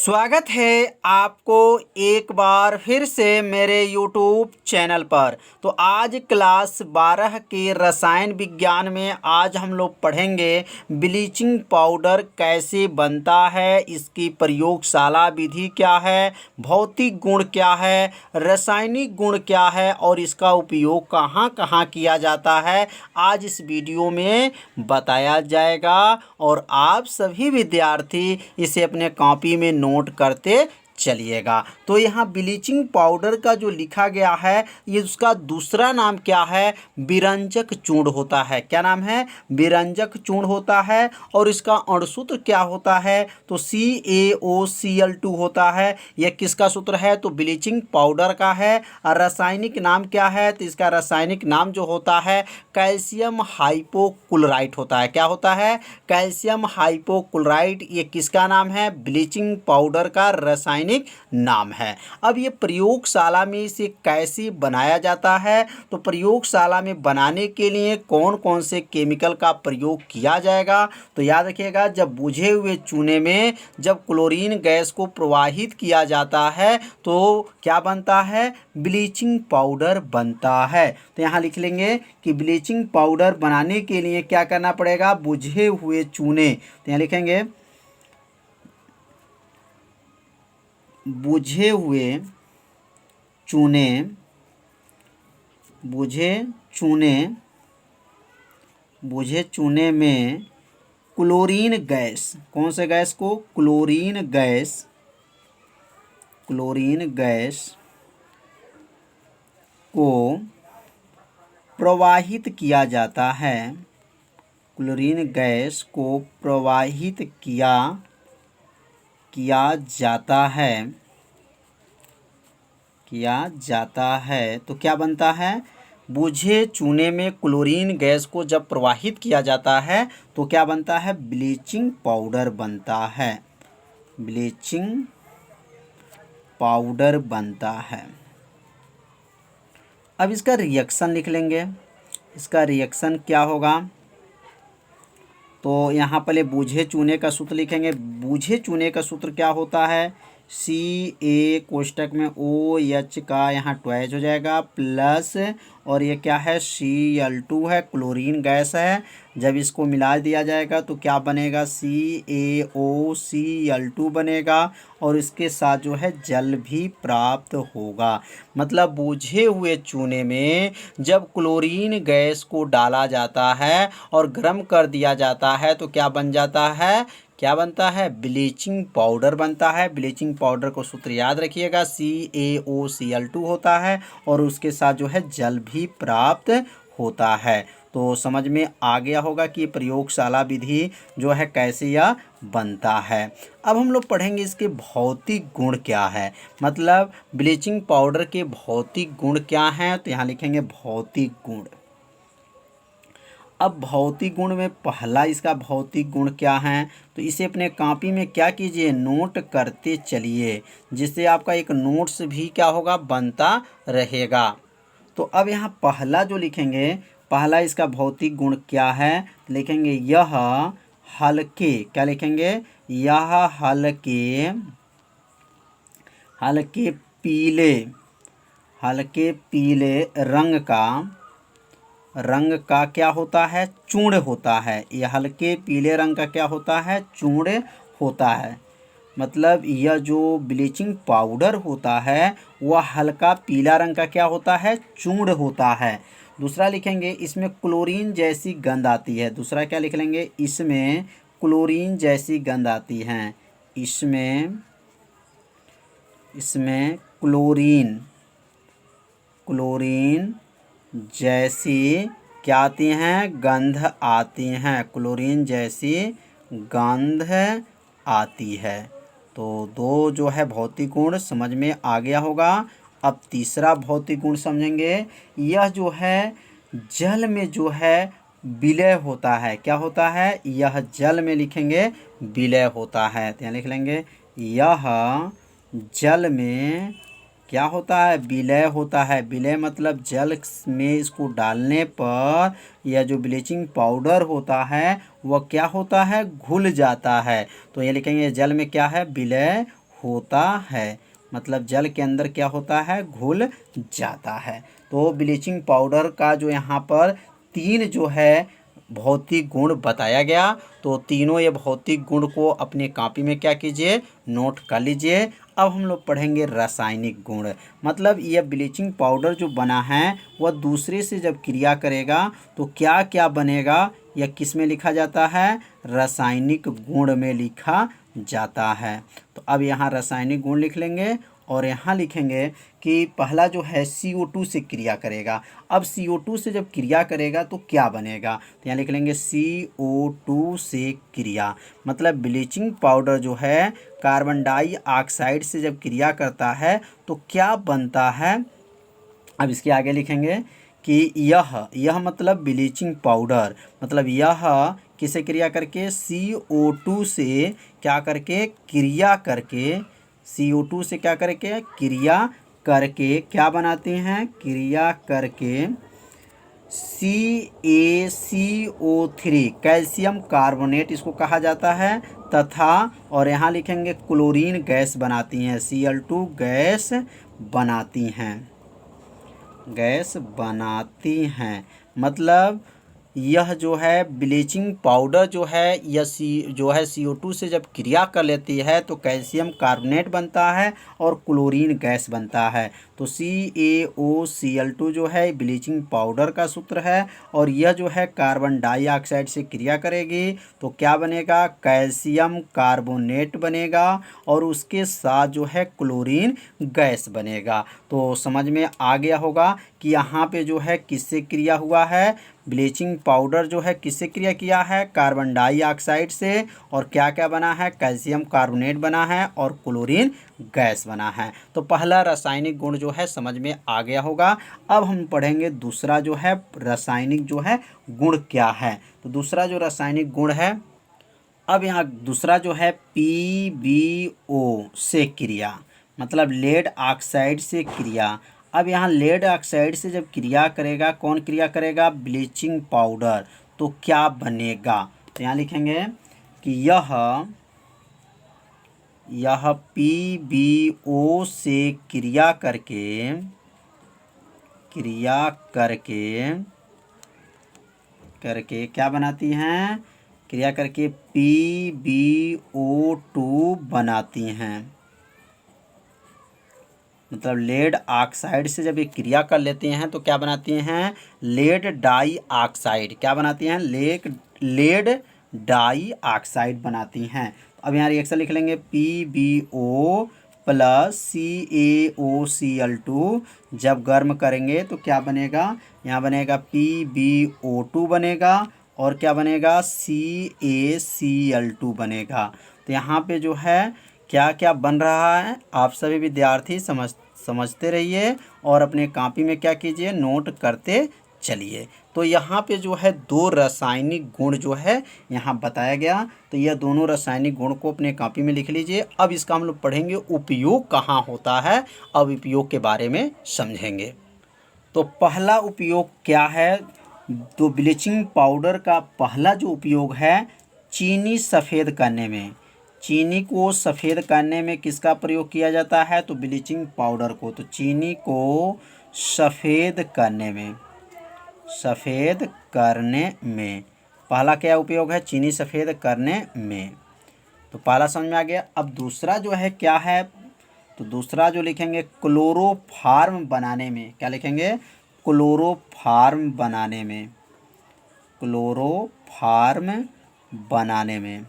स्वागत है आपको एक बार फिर से मेरे YouTube चैनल पर। तो आज क्लास 12 के रसायन विज्ञान में आज हम लोग पढ़ेंगे ब्लीचिंग पाउडर कैसे बनता है, इसकी प्रयोगशाला विधि क्या है, भौतिक गुण क्या है, रासायनिक गुण क्या है और इसका उपयोग कहाँ कहाँ किया जाता है, आज इस वीडियो में बताया जाएगा। और आप सभी विद्यार्थी इसे अपने कॉपी में नोट करते चलिएगा। तो यहाँ ब्लीचिंग पाउडर का जो लिखा गया है ये उसका दूसरा नाम क्या है, विरंजक चूर्ण होता है। क्या नाम है? विरंजक चूर्ण होता है। और इसका अणुसूत्र क्या होता है? तो CaOCl2 होता है। यह किसका सूत्र है? तो ब्लीचिंग पाउडर का है। और रासायनिक नाम क्या है? तो इसका रासायनिक नाम जो होता है कैल्शियम हाइपोक्लोराइट होता है। क्या होता है? Calcium hypochlorite. ये किसका नाम है? ब्लीचिंग पाउडर का रासायनिक नाम है। अब ये प्रयोगशाला में इसे कैसे बनाया जाता है? तो प्रयोगशाला में बनाने के लिए कौन कौन से केमिकल का प्रयोग किया जाएगा? तो याद रखिएगा, जब बुझे हुए चूने में जब क्लोरीन गैस को प्रवाहित किया जाता है तो क्या बनता है? ब्लीचिंग पाउडर बनता है। तो यहाँ लिख लेंगे कि ब्लीचिंग पाउडर बनाने के लिए क्या करना पड़ेगा? बुझे हुए चूने, तो यहाँ लिखेंगे बुझे हुए चूने, बुझे चूने में क्लोरीन गैस, कौन से गैस को? क्लोरीन गैस को प्रवाहित किया जाता है। क्लोरीन गैस को प्रवाहित किया जाता है तो क्या बनता है? बुझे चूने में क्लोरीन गैस को जब प्रवाहित किया जाता है तो क्या बनता है? ब्लीचिंग पाउडर बनता है। ब्लीचिंग पाउडर बनता है। अब इसका रिएक्शन लिख लेंगे। इसका रिएक्शन क्या होगा? तो यहाँ पहले बूझे चूने का सूत्र लिखेंगे। बूझे चूने का सूत्र क्या होता है? Ca कोष्टक में OH का यहाँ ट्वाइस हो जाएगा प्लस, और ये क्या है? Cl2 है, क्लोरीन गैस है। जब इसको मिला दिया जाएगा तो क्या बनेगा? CaOCl2 बनेगा और इसके साथ जो है जल भी प्राप्त होगा। मतलब बुझे हुए चूने में जब क्लोरीन गैस को डाला जाता है और गर्म कर दिया जाता है तो क्या बन जाता है? क्या बनता है? ब्लीचिंग पाउडर बनता है। ब्लीचिंग पाउडर को सूत्र याद रखिएगा, CaOCl2 होता है और उसके साथ जो है जल भी प्राप्त होता है। तो समझ में आ गया होगा कि प्रयोगशाला विधि जो है कैसे यह बनता है। अब हम लोग पढ़ेंगे इसके भौतिक गुण क्या है, मतलब ब्लीचिंग पाउडर के भौतिक गुण क्या हैं। तो यहाँ लिखेंगे भौतिक गुण। अब भौतिक गुण में पहला इसका भौतिक गुण क्या है? तो इसे अपने कॉपी में क्या कीजिए? नोट करते चलिए, जिससे आपका एक नोट्स भी क्या होगा? बनता रहेगा। तो अब यहाँ पहला जो लिखेंगे, पहला इसका भौतिक गुण क्या है? लिखेंगे यह हल्के, क्या लिखेंगे? यह हल्के पीले रंग का क्या होता है? चूर्ण होता है। यह हल्के पीले रंग का क्या होता है? चूर्ण होता है। मतलब यह जो ब्लीचिंग पाउडर होता है वह हल्का पीला रंग का क्या होता है? चूर्ण होता है। दूसरा लिखेंगे इसमें क्लोरीन जैसी गंध आती है। दूसरा क्या लिख लेंगे? इसमें क्लोरीन जैसी गंध आती है। इसमें क्लोरीन जैसी क्या आती हैं? गंध आती हैं। क्लोरीन जैसी गंध आती है। तो दो जो है भौतिक गुण समझ में आ गया होगा। अब तीसरा भौतिक गुण समझेंगे। यह जो है जल में जो है विलय होता है। क्या होता है? यह जल में लिखेंगे विलय होता है। तो यहाँ लिख लेंगे यह जल में क्या होता है? विलय होता है। विलय मतलब जल में इसको डालने पर यह जो ब्लीचिंग पाउडर होता है वह क्या होता है? घुल जाता है। तो ये लिखेंगे जल में क्या है? विलय होता है, मतलब जल के अंदर क्या होता है, घुल जाता है। तो ब्लीचिंग पाउडर का जो यहाँ पर 3 जो है भौतिक गुण बताया गया। तो तीनों ये भौतिक गुण को अपने कॉपी में क्या कीजिए, नोट कर लीजिए। अब हम लोग पढ़ेंगे रासायनिक गुण। मतलब यह ब्लीचिंग पाउडर जो बना है वह दूसरे से जब क्रिया करेगा तो क्या क्या बनेगा, यह किस में लिखा जाता है, रासायनिक गुण में लिखा जाता है। तो अब यहाँ रासायनिक गुण लिख लेंगे और यहाँ लिखेंगे कि पहला जो है CO2 से क्रिया करेगा। अब CO2 से जब क्रिया करेगा तो क्या बनेगा, तो यहाँ लिख लेंगे CO2 से क्रिया। मतलब ब्लीचिंग पाउडर जो है कार्बन डाइऑक्साइड से जब क्रिया करता है तो क्या बनता है। अब इसके आगे लिखेंगे कि यह मतलब ब्लीचिंग पाउडर, मतलब यह किसे क्रिया करके, CO2 से क्या करके, क्रिया करके, CO2 से क्या करके, क्रिया करके क्या बनाते हैं, क्रिया करके CaCO3 कैल्शियम कार्बोनेट इसको कहा जाता है, तथा और यहाँ लिखेंगे क्लोरीन गैस बनाती हैं, Cl2 गैस बनाती हैं, गैस बनाती हैं। मतलब यह जो है ब्लीचिंग पाउडर जो है यह CO2 से जब क्रिया कर लेती है तो कैल्शियम कार्बोनेट बनता है और क्लोरीन गैस बनता है। तो CaOCl2 जो है ब्लीचिंग पाउडर का सूत्र है और यह जो है कार्बन डाइऑक्साइड से क्रिया करेगी तो क्या बनेगा, कैल्शियम कार्बोनेट बनेगा और उसके साथ जो है क्लोरीन गैस बनेगा। तो समझ में आ गया होगा कि यहाँ पे जो है किससे क्रिया हुआ है, ब्लीचिंग पाउडर जो है किससे क्रिया किया है, कार्बन डाइऑक्साइड से, और क्या क्या बना है, कैल्शियम कार्बोनेट बना है और क्लोरीन गैस बना है। तो पहला रासायनिक गुण जो है समझ में आ गया होगा। अब हम पढ़ेंगे दूसरा जो है रासायनिक जो है गुण क्या है। तो दूसरा जो रासायनिक गुण है, अब यहाँ दूसरा जो है PbO से क्रिया, मतलब लेड ऑक्साइड से क्रिया। अब यहाँ लेड ऑक्साइड से जब क्रिया करेगा, कौन क्रिया करेगा, ब्लीचिंग पाउडर, तो क्या बनेगा। तो यहाँ लिखेंगे कि यह PbO से क्रिया करके क्या बनाती हैं, क्रिया करके PbO2 बनाती हैं। मतलब लेड ऑक्साइड से जब ये क्रिया कर लेते हैं तो क्या बनाती हैं, लेड डाइऑक्साइड, क्या बनाती हैं, लेड डाइऑक्साइड बनाती हैं। अब यहाँ रिएक्शन लिख लेंगे PbO प्लस CaOCl2 जब गर्म करेंगे तो क्या बनेगा, यहाँ बनेगा PbO2 बनेगा और क्या बनेगा, CaCl2 बनेगा। तो यहाँ पे जो है क्या क्या बन रहा है, आप सभी विद्यार्थी समझते रहिए और अपने कॉपी में क्या कीजिए, नोट करते चलिए। तो यहाँ पे जो है 2 रासायनिक गुण जो है यहाँ बताया गया। तो यह दोनों रासायनिक गुण को अपने कॉपी में लिख लीजिए। अब इसका हम लोग पढ़ेंगे उपयोग कहाँ होता है, अब उपयोग के बारे में समझेंगे। तो पहला उपयोग क्या है, तो ब्लीचिंग पाउडर का पहला जो उपयोग है, चीनी सफ़ेद करने में। चीनी को सफ़ेद करने में किसका प्रयोग किया जाता है, तो ब्लीचिंग पाउडर को। तो चीनी को सफ़ेद करने में पहला क्या उपयोग है, चीनी सफ़ेद करने में। तो पहला समझ में आ गया। अब दूसरा जो है क्या है, तो दूसरा जो लिखेंगे क्लोरोफार्म बनाने में, क्या लिखेंगे, क्लोरोफार्म बनाने में, क्लोरोफार्म बनाने में।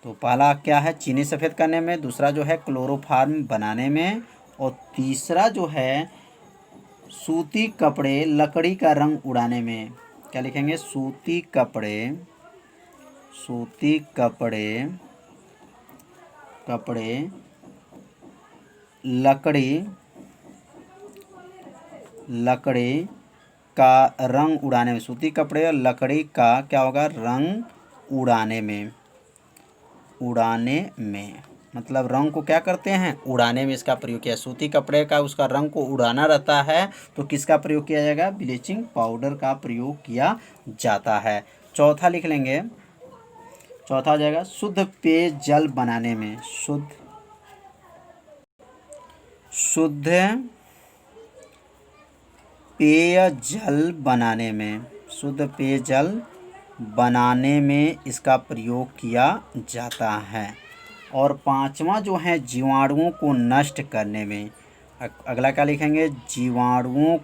तो पहला क्या है, चीनी सफ़ेद करने में, दूसरा जो है क्लोरोफार्म बनाने में, और तीसरा जो है सूती कपड़े लकड़ी का रंग उड़ाने में। क्या लिखेंगे, सूती कपड़े लकड़ी का रंग उड़ाने में। सूती कपड़े और लकड़ी का क्या होगा, रंग उड़ाने में। मतलब रंग को क्या करते हैं, उड़ाने में इसका प्रयोग किया। सूती कपड़े का उसका रंग को उड़ाना रहता है तो किसका प्रयोग किया जाएगा, ब्लीचिंग पाउडर का प्रयोग किया जाता है। चौथा लिख लेंगे चौथा हो जाएगा शुद्ध पेयजल बनाने में, शुद्ध पेयजल बनाने में, शुद्ध पेयजल बनाने में इसका प्रयोग किया जाता है। और पांचवा जो है जीवाणुओं को नष्ट करने में। अगला क्या लिखेंगे, जीवाणुओं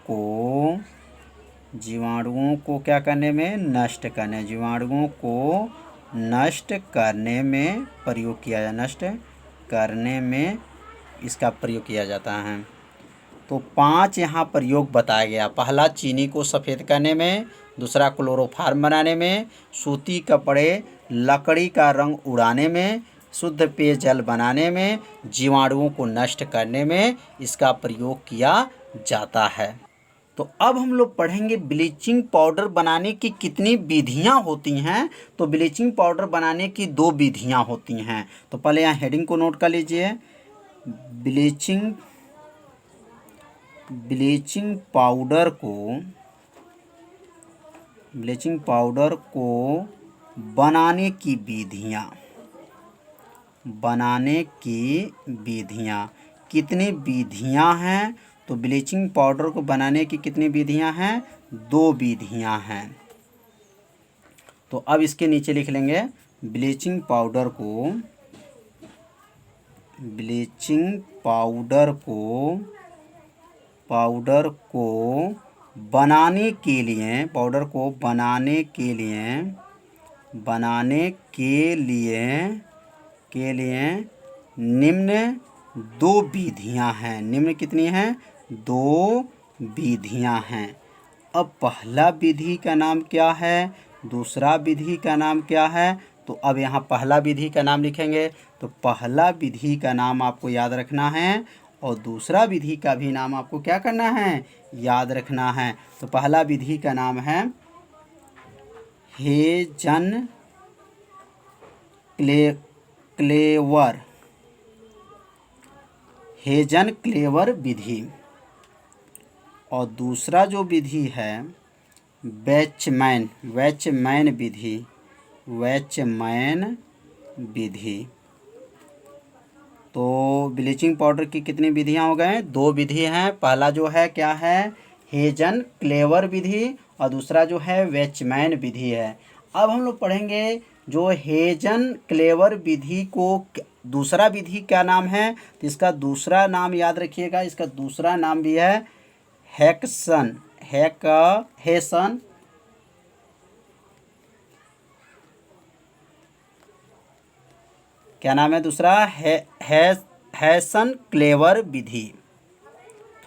को क्या करने में, नष्ट करने, जीवाणुओं को नष्ट करने में प्रयोग किया जाता, नष्ट करने में इसका प्रयोग किया जाता है। तो 5 यहाँ प्रयोग बताया गया। पहला चीनी को सफ़ेद करने में, दूसरा क्लोरोफार्म बनाने में, सूती कपड़े लकड़ी का रंग उड़ाने में, शुद्ध पेयजल बनाने में, जीवाणुओं को नष्ट करने में इसका प्रयोग किया जाता है। तो अब हम लोग पढ़ेंगे ब्लीचिंग पाउडर बनाने की कितनी विधियां होती हैं। तो ब्लीचिंग पाउडर बनाने की 2 विधियां होती हैं। तो पहले यहाँ हेडिंग को नोट कर लीजिए। ब्लीचिंग पाउडर को बनाने की विधियां कितनी विधियां हैं। तो ब्लीचिंग पाउडर को बनाने की कितनी विधियां हैं, 2 विधियां हैं। तो अब इसके नीचे लिख लेंगे ब्लीचिंग पाउडर को बनाने के लिए निम्न 2 विधियां हैं। निम्न कितनी हैं, 2 विधियां हैं। अब पहला विधि का नाम क्या है, दूसरा विधि का नाम क्या है। तो अब यहाँ पहला विधि का नाम लिखेंगे। तो पहला विधि का नाम आपको याद रखना है और दूसरा विधि का भी नाम आपको क्या करना है, याद रखना है। तो पहला विधि का नाम है हेजन क्लेवर विधि। और दूसरा जो विधि है वेचमैन विधि। तो ब्लीचिंग पाउडर की कितनी विधियां हो गए, 2 विधि हैं। पहला जो है क्या है, हेजन क्लेवर विधि और दूसरा जो है वेचमैन विधि है। अब हम लोग पढ़ेंगे जो हेजन क्लेवर विधि को दूसरा विधि क्या नाम है। तो इसका दूसरा नाम याद रखिएगा, इसका दूसरा नाम भी है हेसन। क्या नाम है दूसरा, हेसन क्लेवर विधि।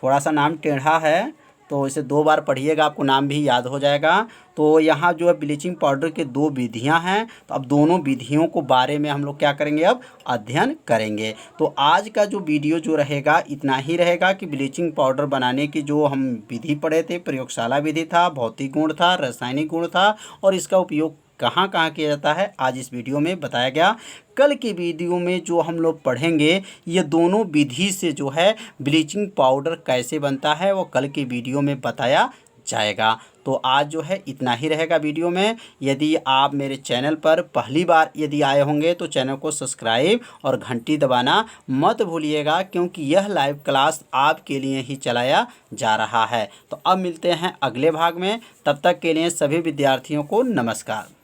थोड़ा सा नाम टेढ़ा है तो इसे 2 बार पढ़िएगा, आपको नाम भी याद हो जाएगा। तो यहाँ जो है ब्लीचिंग पाउडर के 2 विधियाँ हैं। तो अब दोनों विधियों को बारे में हम लोग क्या करेंगे, अब अध्ययन करेंगे। तो आज का जो वीडियो जो रहेगा इतना ही रहेगा कि ब्लीचिंग पाउडर बनाने की जो हम विधि पढ़े थे, प्रयोगशाला विधि था, भौतिक गुण था, रासायनिक गुण था और इसका उपयोग कहाँ कहाँ किया जाता है आज इस वीडियो में बताया गया। कल की वीडियो में जो हम लोग पढ़ेंगे ये दोनों विधि से जो है ब्लीचिंग पाउडर कैसे बनता है वो कल की वीडियो में बताया जाएगा। तो आज जो है इतना ही रहेगा वीडियो में। यदि आप मेरे चैनल पर पहली बार यदि आए होंगे तो चैनल को सब्सक्राइब और घंटी दबाना मत भूलिएगा, क्योंकि यह लाइव क्लास आपके लिए ही चलाया जा रहा है। तो अब मिलते हैं अगले भाग में, तब तक के लिए सभी विद्यार्थियों को नमस्कार।